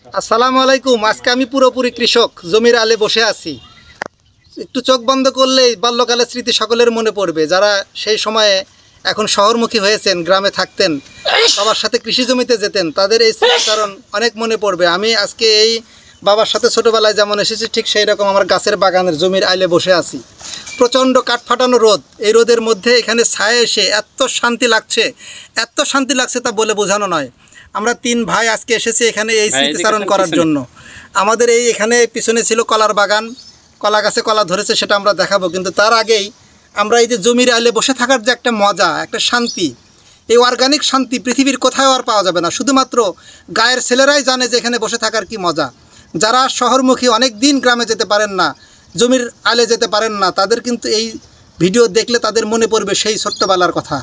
আসসালামু আলাইকুম। আজকে আমি পুরোপুরি কৃষক, জমির আলে বসে আছি। একটু চোখ বন্ধ করলেই বাল্যকালের স্মৃতি সকলের মনে পড়বে। যারা সেই সময়ে এখন শহরমুখী হয়েছেন, গ্রামে থাকতেন, বাবার সাথে কৃষি জমিতে যেতেন, তাদের এই স্মৃতির কারণ অনেক মনে পড়বে। আমি আজকে এই বাবার সাথে ছোটোবেলায় যেমন এসেছি, ঠিক সেই রকম আমার গাছের বাগানের জমির আইলে বসে আছি। প্রচণ্ড কাঠফাটানো রোদ, এই রোদের মধ্যে এখানে ছায়া এসে এত শান্তি লাগছে, এত শান্তি লাগছে তা বলে বোঝানো নয়। আমরা 3 ভাই আজকে এসেছি এখানে এই স্মৃতিচারণ করার জন্য। আমাদের এখানে পিছনে ছিল কলার বাগান, কলা গাছে কলা ধরেছে, সেটা আমরা দেখাবো। কিন্তু তার আগেই আমরা এই যে জমির আইলে বসে থাকার যে একটা মজা, একটা শান্তি, এই অর্গানিক শান্তি পৃথিবীর কোথাও আর পাওয়া যাবে না। শুধুমাত্র গায়ের ছেলেরাই জানে যে এখানে বসে থাকার কি মজা। যারা শহরমুখী অনেক দিন গ্রামে যেতে পারেন না, জমির আলে যেতে পারেন না, তাদের কিন্তু এই ভিডিও দেখলে তাদের মনে পড়বে সেই ছোট্টবেলার কথা।